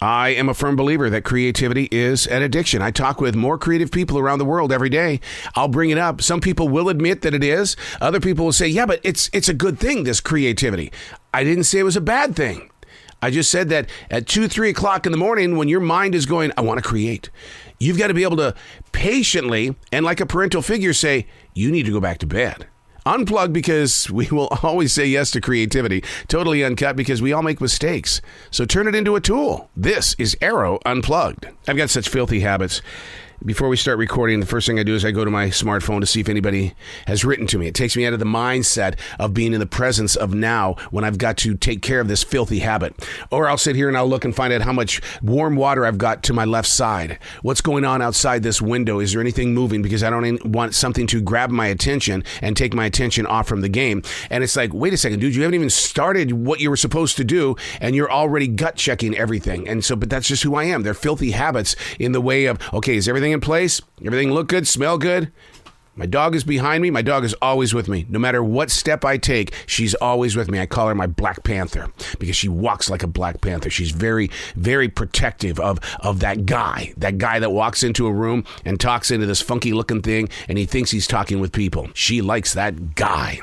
I am a firm believer that creativity is an addiction. I talk with more creative people around the world every day. I'll bring it up. Some people will admit that it is. Other people will say, yeah, but it's a good thing, this creativity. I didn't say it was a bad thing. I just said that at 2, 3 o'clock in the morning, when your mind is going, I want to create, you've got to be able to patiently and like a parental figure say, you need to go back to bed. Unplugged, because we will always say yes to creativity. Totally uncut, because we all make mistakes. So turn it into a tool. This is Arroe Unplugged. I've got such filthy habits. Before we start recording, the first thing I do is I go to my smartphone to see if anybody has written to me. It takes me out of the mindset of being in the presence of now when I've got to take care of this filthy habit. Or I'll sit here and I'll look and find out how much warm water I've got to my left side. What's going on outside this window? Is there anything moving? Because I don't want something to grab my attention and take my attention off from the game. And it's like, wait a second, dude, you haven't even started what you were supposed to do and you're already gut checking everything. And so, but that's just who I am. They're filthy habits in the way of, okay, is everything in place? Everything look good? Smell good? My dog is behind me. My dog is always with me. No matter what step I take, she's always with me. I call her my Black Panther because she walks like a Black Panther. She's very, very protective of that guy that walks into a room and talks into this funky looking thing and he thinks he's talking with people. She likes that guy.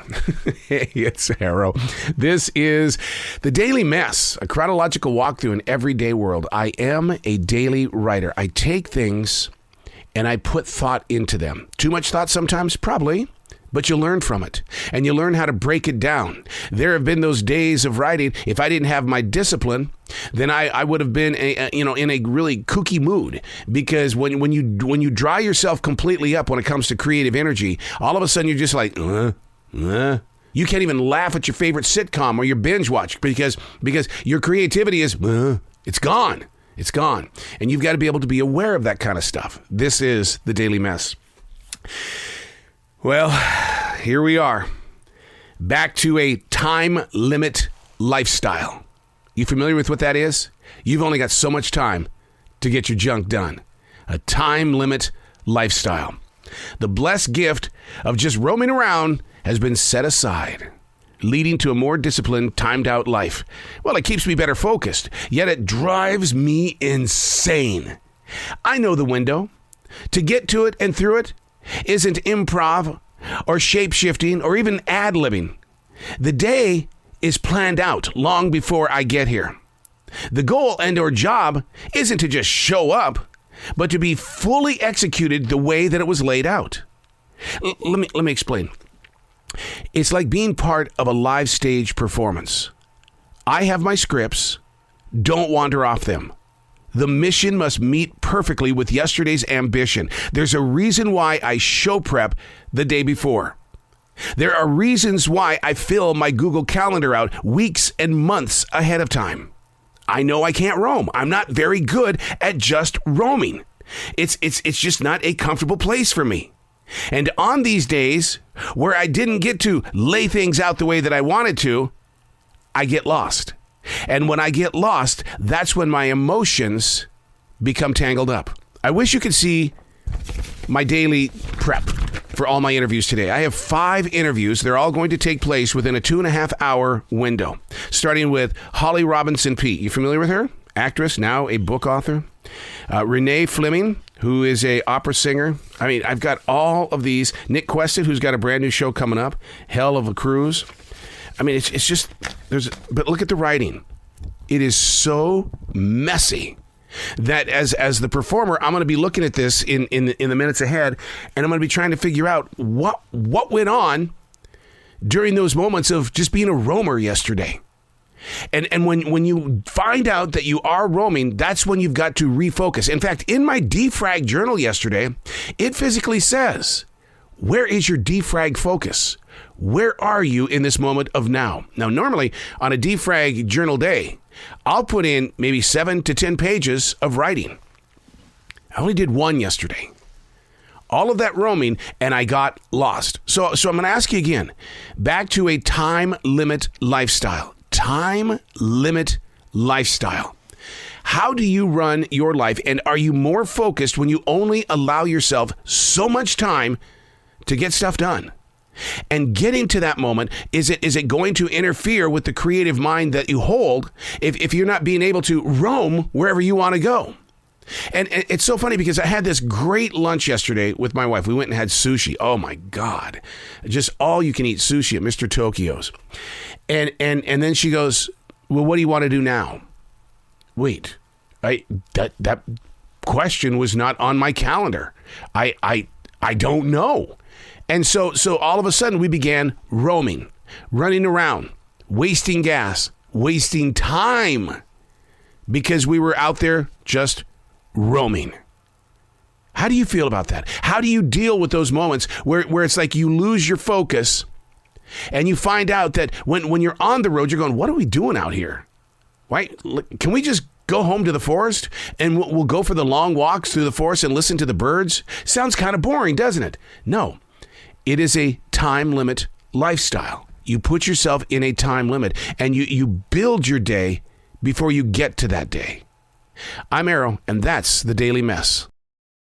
Hey, it's Arroe. This is the Daily Mess, a chronological walkthrough in everyday world. I am a daily writer. I take things and I put thought into them. Too much thought sometimes? Probably. But you learn from it. And you learn how to break it down. There have been those days of writing. If I didn't have my discipline, then I would have been in a really kooky mood. Because when you dry yourself completely up when it comes to creative energy, all of a sudden you're just like, You can't even laugh at your favorite sitcom or your binge watch because your creativity is, it's gone. It's gone. And you've got to be able to be aware of that kind of stuff. This is the Daily Mess. Well, here we are. Back to a time limit lifestyle. You familiar with what that is? You've only got so much time to get your junk done. A time limit lifestyle. The blessed gift of just roaming around has been set aside, leading to a more disciplined, timed-out life. Well, it keeps me better focused, yet it drives me insane. I know the window. To get to it and through it isn't improv or shape-shifting or even ad-libbing. The day is planned out long before I get here. The goal and or job isn't to just show up, but to be fully executed the way that it was laid out. Let me explain. It's like being part of a live stage performance. I have my scripts. Don't wander off them. The mission must meet perfectly with yesterday's ambition. There's a reason why I show prep the day before. There are reasons why I fill my Google Calendar out weeks and months ahead of time. I know I can't roam. I'm not very good at just roaming. It's just not a comfortable place for me. And on these days where I didn't get to lay things out the way that I wanted to, I get lost. And when I get lost, that's when my emotions become tangled up. I wish you could see my daily prep for all my interviews today. I have 5 interviews. They're all going to take place within a 2.5-hour window, starting with Holly Robinson Peete. You familiar with her? Actress, now a book author. Renee Fleming, who is a opera singer. I mean, I've got all of these. Nick Quested, who's got a brand new show coming up, Hell of a Cruise. I mean, it's just, but look at the writing. It is so messy that as the performer, I'm going to be looking at this in the minutes ahead, and I'm going to be trying to figure out what went on during those moments of just being a roamer yesterday. And when you find out that you are roaming, that's when you've got to refocus. In fact, in my defrag journal yesterday, it physically says, where is your defrag focus? Where are you in this moment of now? Now, normally on a defrag journal day, I'll put in maybe 7 to 10 pages of writing. I only did 1 yesterday. All of that roaming, and I got lost. So I'm going to ask you again, back to a time limit lifestyle. Time limit lifestyle. How do you run your life? And are you more focused when you only allow yourself so much time to get stuff done? And getting to that moment, is it going to interfere with the creative mind that you hold if you're not being able to roam wherever you want to go? And it's so funny because I had this great lunch yesterday with my wife. We went and had sushi. Oh my God. Just all you can eat sushi at Mr. Tokyo's. And then she goes, well, what do you want to do now? Wait, that question was not on my calendar. I don't know. And so all of a sudden we began roaming, running around, wasting gas, wasting time because we were out there just roaming. How do you feel about that? How do you deal with those moments where it's like you lose your focus and you find out that when you're on the road, you're going, what are we doing out here? Why? Can we just go home to the forest and we'll go for the long walks through the forest and listen to the birds? Sounds kind of boring, doesn't it? No, it is a time limit lifestyle. You put yourself in a time limit and you build your day before you get to that day. I'm Arroe, and that's the Daily Mess.